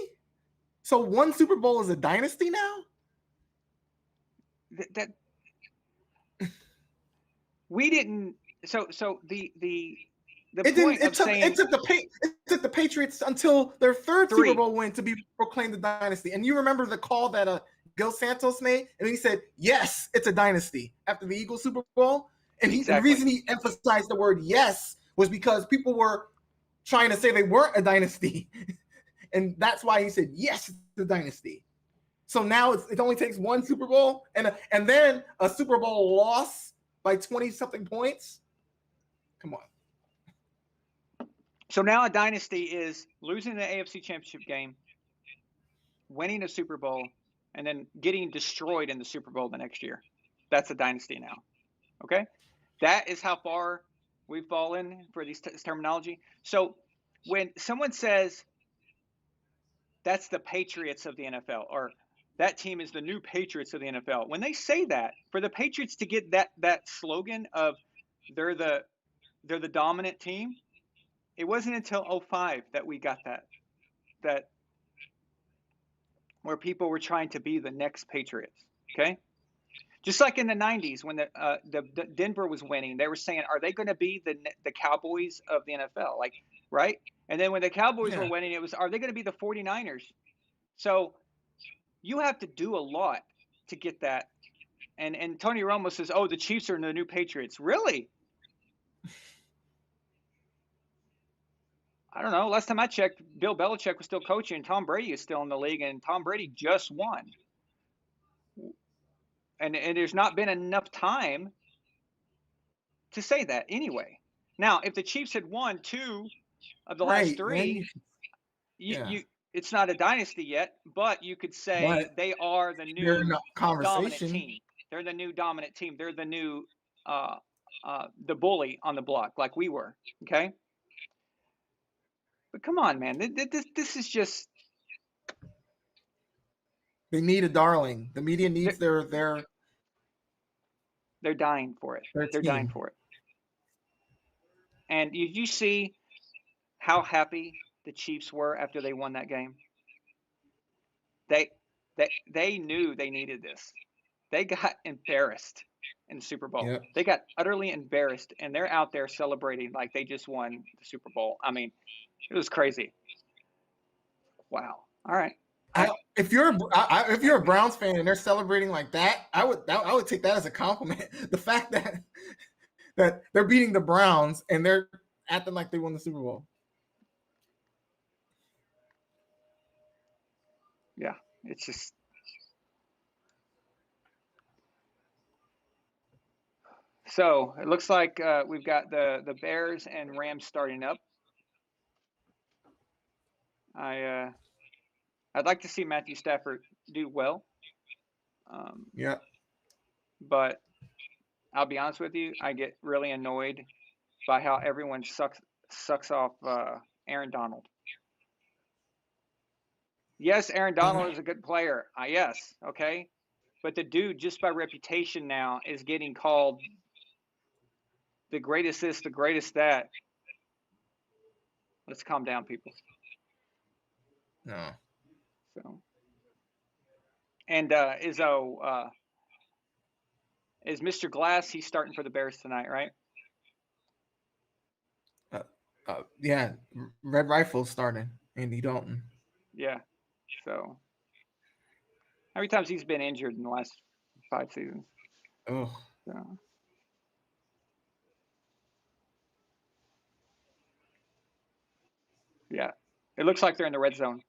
Speaker 2: So one Super Bowl is a dynasty now?
Speaker 1: That we didn't. So the point of saying
Speaker 2: it took the Patriots until their third Super Bowl win to be proclaimed a dynasty. And you remember the call that Gil Santos made, and he said, "Yes, it's a dynasty" after the Eagles Super Bowl. And the reason he emphasized the word "yes" was because people were trying to say they weren't a dynasty, and that's why he said, "Yes, it's a dynasty." So now it only takes one Super Bowl and then a Super Bowl loss by 20-something points. Come on.
Speaker 1: So now a dynasty is losing the AFC Championship game, winning a Super Bowl, and then getting destroyed in the Super Bowl the next year. That's a dynasty now. Okay? That is how far we've fallen for this terminology. So when someone says that's the Patriots of the NFL, or that team is the new Patriots of the NFL, when they say that, for the Patriots to get that slogan of they're the dominant team, it wasn't until 2005 that we got that where people were trying to be the next Patriots. Okay? Just like in the 90s when the Denver was winning, they were saying, are they going to be the Cowboys of the NFL? Like, right? And then when the Cowboys were winning, it was, are they going to be the 49ers? So you have to do a lot to get that. And Tony Romo says, oh, the Chiefs are the new Patriots. Really? I don't know. Last time I checked, Bill Belichick was still coaching, and Tom Brady is still in the league, and Tom Brady just won. And there's not been enough time to say that anyway. Now, if the Chiefs had won 2 of the last 3, it's not a dynasty yet, but you could say they are the new dominant team. They're the new dominant team. They're the new the bully on the block, like we were. Okay. But come on, man. This is just.
Speaker 2: They need a darling. The media needs their.
Speaker 1: They're dying for it. They're dying for it. And did you see how happy the Chiefs were after they won that game? They knew they needed this. They got embarrassed in the Super Bowl. Yep. They got utterly embarrassed, and they're out there celebrating like they just won the Super Bowl. I mean, it was crazy. Wow. All right.
Speaker 2: If you're a Browns fan and they're celebrating like that, I would take that as a compliment. The fact that they're beating the Browns and they're acting like they won the Super Bowl.
Speaker 1: Yeah, it's just. So it looks like we've got the Bears and Rams starting up. I'd like to see Matthew Stafford do well.
Speaker 2: Yeah.
Speaker 1: But I'll be honest with you, I get really annoyed by how everyone sucks off Aaron Donald. Yes, Aaron Donald is a good player. Yes, okay. But the dude, just by reputation now, is getting called the greatest this, the greatest that. Let's calm down, people.
Speaker 2: No.
Speaker 1: So, and is Mr. Glass? He's starting for the Bears tonight, right?
Speaker 2: Yeah, Red Rifle's starting. Andy Dalton.
Speaker 1: Yeah. So, how many times he's been injured in the last 5 seasons?
Speaker 2: Oh.
Speaker 1: So. Yeah, it looks like they're in the red zone.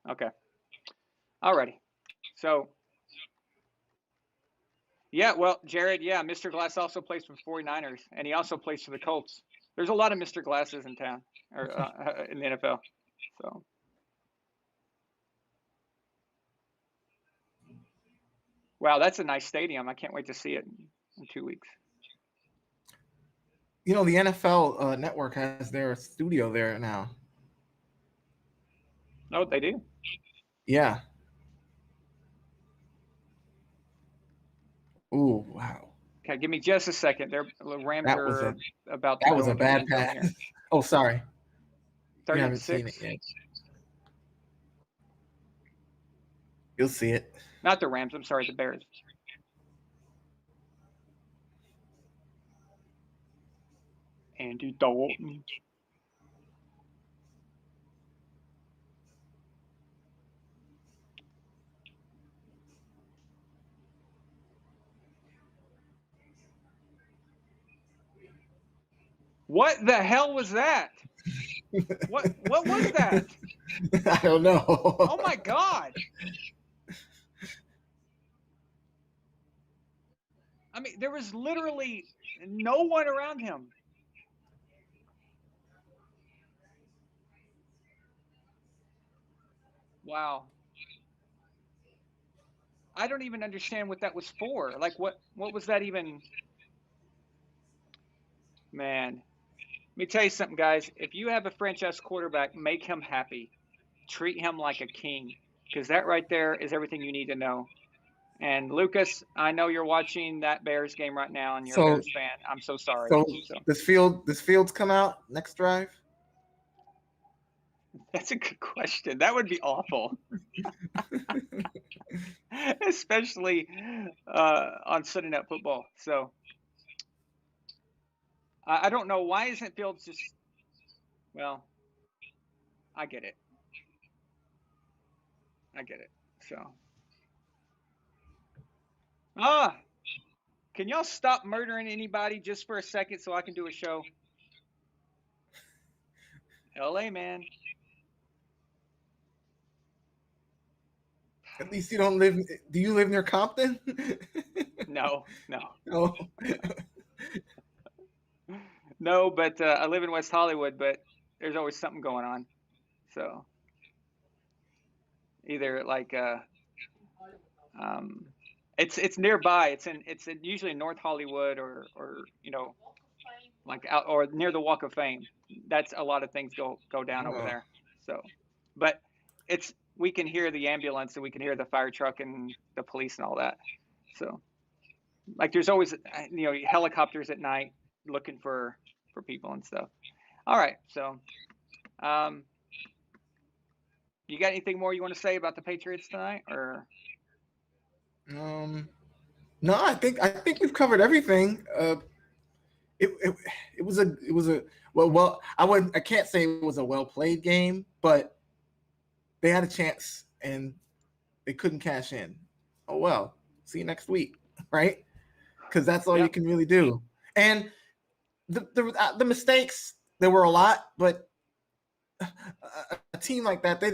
Speaker 1: Okay. Alrighty. So, yeah, well, Jared, yeah, Mr. Glass also plays for the 49ers, and he also plays for the Colts. There's a lot of Mr. Glasses in town, or in the NFL. So. Wow, that's a nice stadium. I can't wait to see it in 2 weeks.
Speaker 2: You know, the NFL network has their studio there now.
Speaker 1: Oh, they do?
Speaker 2: Yeah. Ooh, wow.
Speaker 1: Okay, give me just a second. The Rams are about to
Speaker 2: That was a bad pass. Oh, sorry.
Speaker 1: 36.
Speaker 2: You haven't seen it yet. You'll see it.
Speaker 1: Not the Rams. I'm sorry, the Bears. Andy Dalton. What the hell was that? What was that?
Speaker 2: I don't know.
Speaker 1: Oh my God. I mean, there was literally no one around him. Wow. I don't even understand what that was for. Like, what was that even? Man, let me tell you something, guys. If you have a franchise quarterback, make him happy. Treat him like a king, because that right there is everything you need to know. And Lucas, I know you're watching that Bears game right now, and you're a Bears fan. I'm so sorry.
Speaker 2: So this field's come out next drive.
Speaker 1: That's a good question. That would be awful. Especially on Sunday Night Football. So I don't know, why isn't Fields just, well, I get it. So can y'all stop murdering anybody just for a second so I can do a show? LA, man.
Speaker 2: At least you don't live. Do you live near Compton?
Speaker 1: No.
Speaker 2: Oh.
Speaker 1: No, but I live in West Hollywood, but there's always something going on. So either like it's nearby. It's usually in North Hollywood or like out or near the Walk of Fame. That's a lot of things go down over there. So, but we can hear the ambulance and we can hear the fire truck and the police and all that. So, like there's always helicopters at night looking for people and stuff. All right, so you got anything more you want to say about the Patriots tonight, or?
Speaker 2: No, I think we've covered everything. It was a well I can't say it was a well played game, but they had a chance and they couldn't cash in. Oh well, see you next week, right? Because that's all you can really do. And the mistakes, there were a lot, but a team like that, they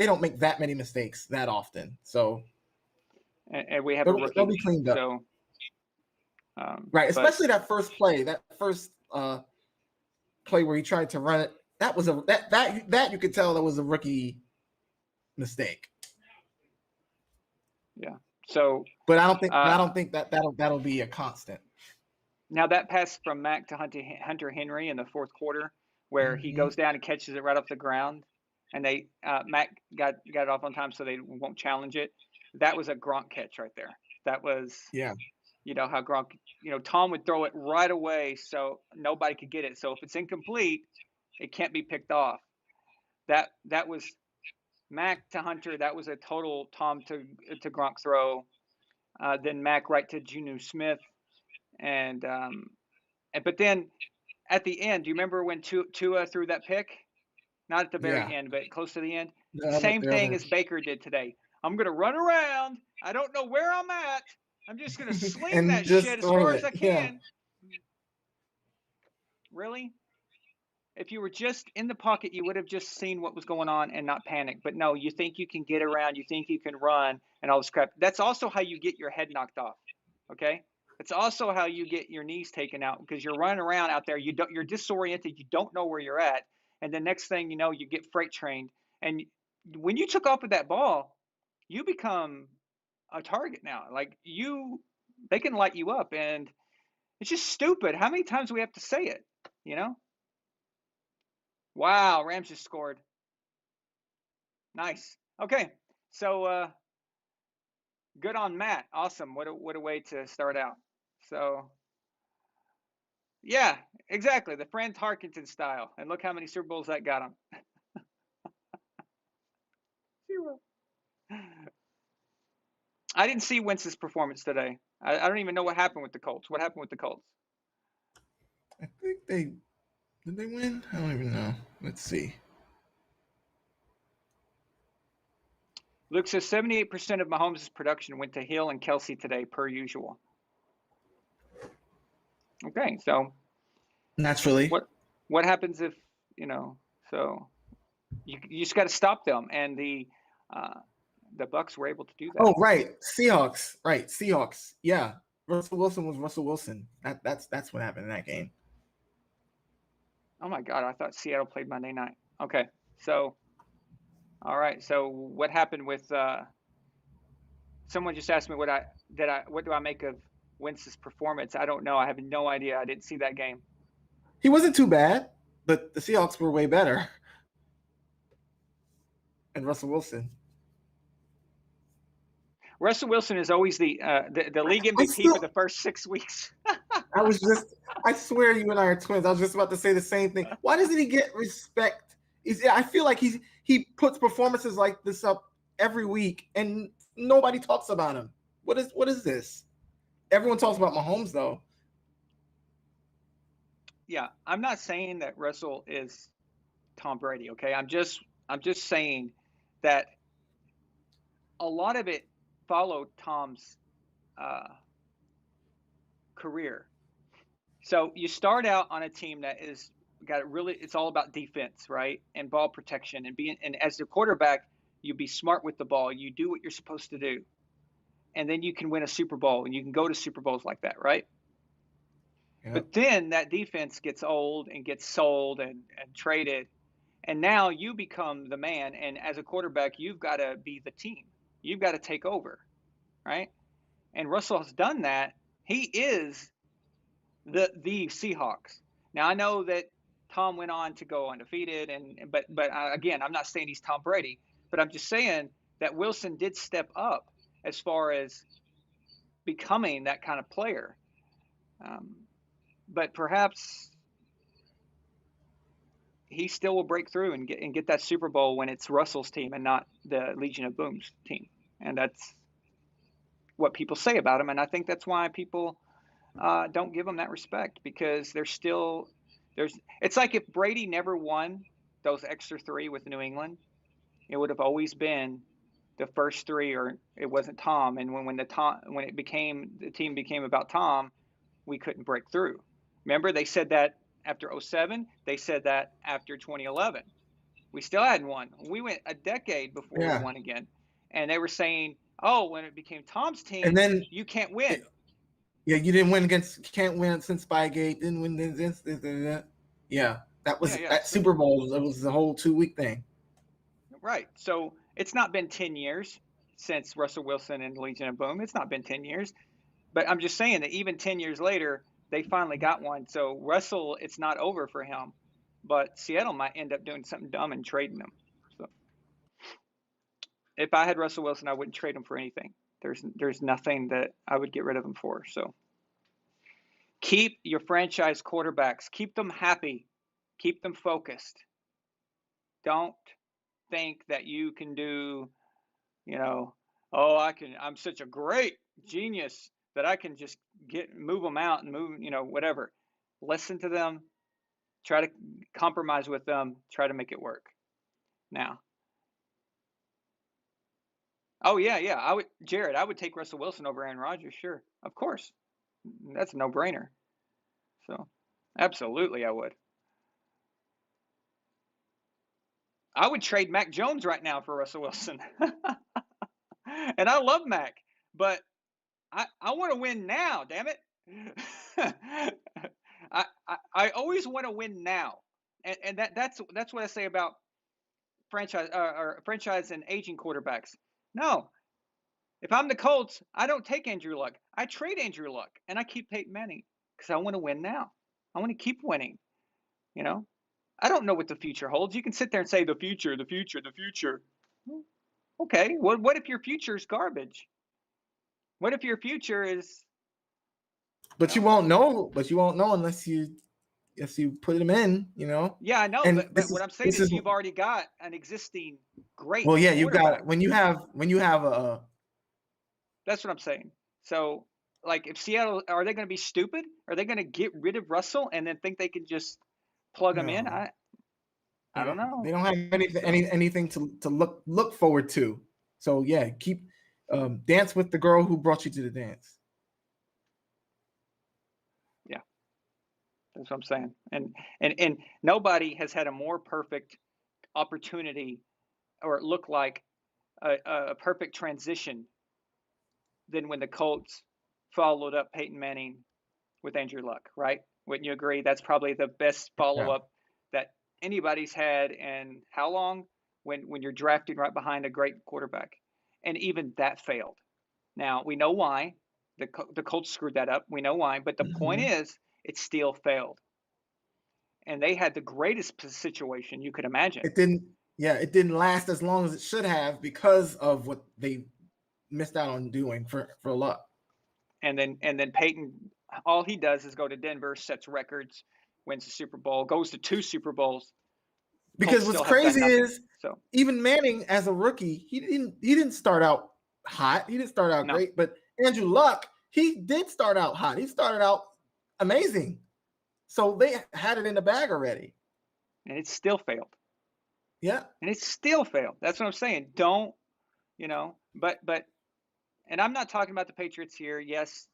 Speaker 2: don't make that many mistakes that often. So
Speaker 1: and we have
Speaker 2: they'll be cleaned up.
Speaker 1: So
Speaker 2: right, especially that first play where he tried to run it. That was that you could tell that was a rookie mistake.
Speaker 1: Yeah. So,
Speaker 2: but I don't think that'll be a constant.
Speaker 1: Now that pass from Mack to Hunter Henry in the fourth quarter, where he goes down and catches it right off the ground, and they Mack got it off on time, so they won't challenge it. That was a Gronk catch right there. That was how Gronk, Tom would throw it right away so nobody could get it. So if it's incomplete, it can't be picked off. That was Mack to Hunter. That was a total Tom to Gronk throw. Then Mack right to Juju Smith, and but then at the end, do you remember when Tua threw that pick? Not at the very end, but close to the end. Same thing as Baker did today. I'm going to run around. I don't know where I'm at. I'm just going to sling that shit as far as I can. Yeah. Really? If you were just in the pocket, you would have just seen what was going on and not panic. But no, you think you can get around. You think you can run and all this crap. That's also how you get your head knocked off. Okay? It's also how you get your knees taken out, because you're running around out there. You're disoriented. You don't know where you're at. And the next thing you know, you get freight trained. And when you took off with that ball, you become a target now. Like they can light you up, and it's just stupid. How many times do we have to say it? Wow, Rams just scored. Nice. Okay, so good on Matt. Awesome. What a way to start out. So yeah, exactly, the Fran Tarkenton style, and look how many Super Bowls that got him. 0. I didn't see Wentz's performance today. I don't even know what happened with the Colts. What happened with the Colts?
Speaker 2: I think did they win? I don't even know. Let's see.
Speaker 1: Luke says 78% of Mahomes' production went to Hill and Kelsey today, per usual. Okay, so
Speaker 2: naturally,
Speaker 1: what happens if So you just got to stop them, and the Bucs were able to do that.
Speaker 2: Oh, right, Seahawks, right? Seahawks, yeah. Russell Wilson was Russell Wilson. That's what happened in that game.
Speaker 1: Oh my God, I thought Seattle played Monday night. Okay, so all right, so what happened with? Someone just asked me what do I make of Wentz's performance? I don't know. I have no idea. I didn't see that game.
Speaker 2: He wasn't too bad, but the Seahawks were way better. And Russell Wilson.
Speaker 1: Russell Wilson is always the league MVP for the first 6 weeks.
Speaker 2: I swear you and I are twins. I was just about to say the same thing. Why doesn't he get respect I feel like he puts performances like this up every week, and nobody talks about him. What is this? Everyone talks about Mahomes, though.
Speaker 1: Yeah, I'm not saying that Russell is Tom Brady. Okay, I'm just saying that a lot of it followed Tom's career. So you start out on a team that is got really, it's all about defense, right, and ball protection, and as the quarterback, you be smart with the ball, you do what you're supposed to do, and then you can win a Super Bowl, and you can go to Super Bowls like that, right? Yep. But then that defense gets old and gets sold and traded, and now you become the man, and as a quarterback, you've got to be the team. You've got to take over, right? And Russell has done that. He is the Seahawks. Now I know that Tom went on to go undefeated, but again, I'm not saying he's Tom Brady, but I'm just saying that Wilson did step up as far as becoming that kind of player. But perhaps he still will break through and get that Super Bowl when it's Russell's team and not the Legion of Boom's team. And that's what people say about him. And I think that's why people don't give him that respect, because it's like if Brady never won those extra 3 with New England, it would have always been the first 3, or it wasn't Tom. And when the team became about Tom, we couldn't break through. Remember, they said that after 2007, they said that after 2011. We still hadn't won. We went a decade before we won again. And they were saying, oh, when it became Tom's team, and then you can't win.
Speaker 2: Yeah, you didn't win can't win since Spygate, didn't win this. Yeah, that was at Super Bowl. It was the whole 2-week thing.
Speaker 1: Right. So it's not been 10 years since Russell Wilson and Legion of Boom. It's not been 10 years. But I'm just saying that even 10 years later, they finally got one. So Russell, it's not over for him. But Seattle might end up doing something dumb and trading him. So if I had Russell Wilson, I wouldn't trade him for anything. There's nothing that I would get rid of him for. So keep your franchise quarterbacks. Keep them happy. Keep them focused. Don't think that you can do, I'm such a great genius that I can just move them out and move, whatever. Listen to them. Try to compromise with them. Try to make it work. Now. Oh, yeah. Jared, I would take Russell Wilson over Aaron Rodgers. Sure. Of course. That's a no-brainer. So, absolutely I would. I would trade Mac Jones right now for Russell Wilson. And I love Mac, but I want to win now, damn it. I always want to win now. And that's what I say about franchise and aging quarterbacks. No. If I'm the Colts, I don't take Andrew Luck. I trade Andrew Luck, and I keep Peyton Manning because I want to win now. I want to keep winning. I don't know what the future holds. You can sit there and say the future. Okay, what if your future is garbage? What if your future is?
Speaker 2: But you won't know. But you won't know unless you put them in.
Speaker 1: Yeah, I know. And but what I'm saying is you've already got an existing great.
Speaker 2: Well, yeah, you've got when you have a.
Speaker 1: That's what I'm saying. So, like, if Seattle, are they going to be stupid? Are they going to get rid of Russell and then think they can just plug him in? I don't know.
Speaker 2: They don't have anything to look forward to. So yeah, keep dance with the girl who brought you to the dance.
Speaker 1: Yeah, that's what I'm saying. And nobody has had a more perfect opportunity, or it looked like a perfect transition, than when the Colts followed up Peyton Manning with Andrew Luck. Right? Wouldn't you agree? That's probably the best follow-up that anybody's had. And how long? When you're drafting right behind a great quarterback. And even that failed. Now, we know why. The Colts screwed that up. We know why. But the point is, it still failed. And they had the greatest situation you could imagine.
Speaker 2: It didn't last as long as it should have because of what they missed out on doing for Luck.
Speaker 1: And then Peyton, all he does is go to Denver, sets records, wins the Super Bowl, goes to 2 Super Bowls.
Speaker 2: Because what's crazy is even Manning as a rookie, he didn't start out hot. He didn't start out great. But Andrew Luck, he did start out hot. He started out amazing. So they had it in the bag already.
Speaker 1: And it still failed.
Speaker 2: Yeah.
Speaker 1: And it still failed. That's what I'm saying. Don't, but and I'm not talking about the Patriots here. Yes,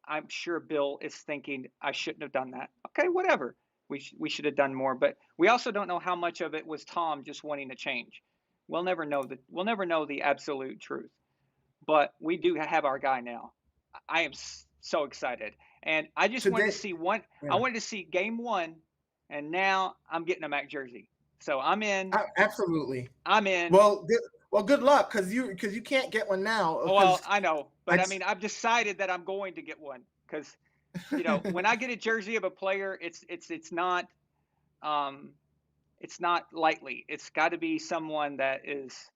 Speaker 1: I'm sure Bill is thinking I shouldn't have done that. Okay, whatever. We should have done more, but we also don't know how much of it was Tom just wanting to change. We'll never know the absolute truth. But we do have our guy now. I am so excited, and I just wanted to see one. Yeah. I wanted to see game 1, and now I'm getting a Mac jersey. So I'm in.
Speaker 2: Absolutely,
Speaker 1: I'm in.
Speaker 2: Well, good luck, because you can't get one now.
Speaker 1: Well, I know, but I mean, I've decided that I'm going to get one because, when I get a jersey of a player, it's not lightly. It's got to be someone that is,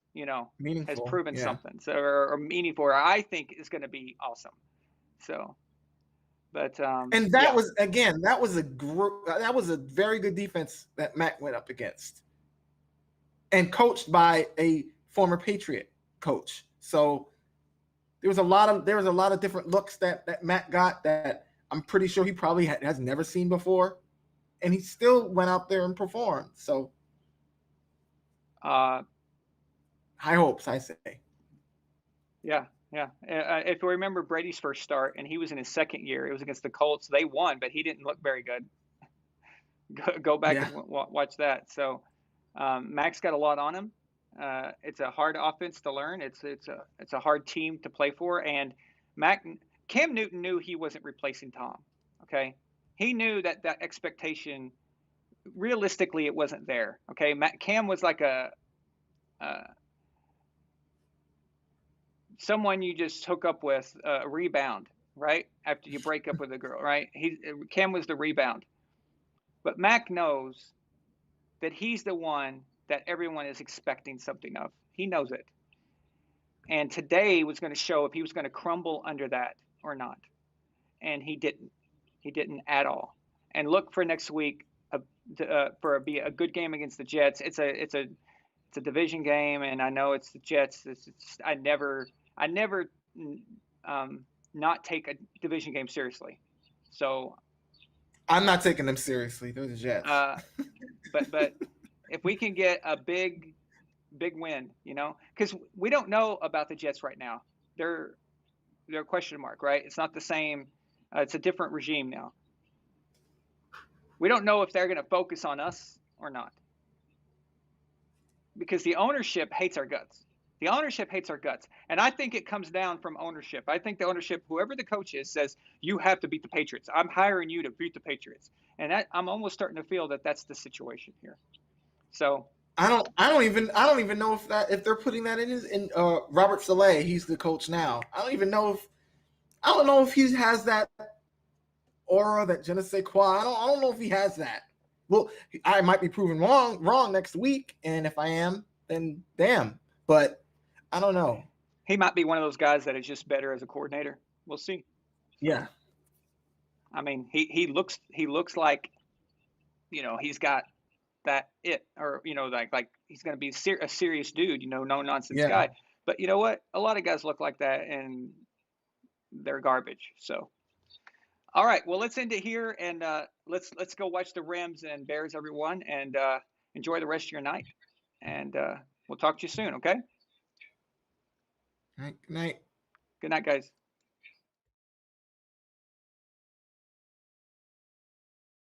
Speaker 2: meaningful,
Speaker 1: has proven something, so or meaningful, or I think is going to be awesome. So, but
Speaker 2: and that was that was a very good defense that Mac went up against, and coached by a former Patriot coach. So there was a lot of different looks that Mac got that I'm pretty sure he probably has never seen before, and he still went out there and performed. So high hopes, I say.
Speaker 1: Yeah. If you remember Brady's first start, and he was in his second year, it was against the Colts. They won, but he didn't look very good. Go back and watch that. So Mac's got a lot on him. It's a hard offense to learn. It's a hard team to play for. And Cam Newton knew he wasn't replacing Tom. Okay, he knew that expectation, realistically, it wasn't there. Okay, Cam was like someone you just hook up with, a rebound, right? After you break up with a girl, right? Cam was the rebound. But Mac knows that he's the one that everyone is expecting something of. He knows it. And today was going to show if he was going to crumble under that or not. And he didn't. He didn't at all. And look for next week for a good game against the Jets. It's a division game, and I know it's the Jets. I never not take a division game seriously. So
Speaker 2: I'm not taking them seriously. They're the Jets.
Speaker 1: But if we can get a big win, because we don't know about the Jets right now. They're a question mark, right? It's not the same. It's a different regime now. We don't know if they're going to focus on us or not, because the ownership hates our guts. The ownership hates our guts. And I think it comes down from ownership. I think the ownership, whoever the coach is, says, you have to beat the Patriots. I'm hiring you to beat the Patriots. And I'm almost starting to feel that that's the situation here. So
Speaker 2: I don't even know if they're putting that in Robert Saleh. He's the coach now. I don't know if he has that aura, that je ne sais quoi. I don't know if he has that. Well, I might be proven wrong next week, and if I am, then damn. But I don't know.
Speaker 1: He might be one of those guys that is just better as a coordinator. We'll see.
Speaker 2: Yeah.
Speaker 1: I mean, he looks like, he's got that it, or like he's going to be a serious dude, no nonsense guy. But you know what? A lot of guys look like that, and they're garbage. So, all right, well, let's end it here, and let's go watch the Rams and Bears, everyone, and enjoy the rest of your night. And we'll talk to you soon. Okay.
Speaker 2: All right. Good night.
Speaker 1: Good night, guys.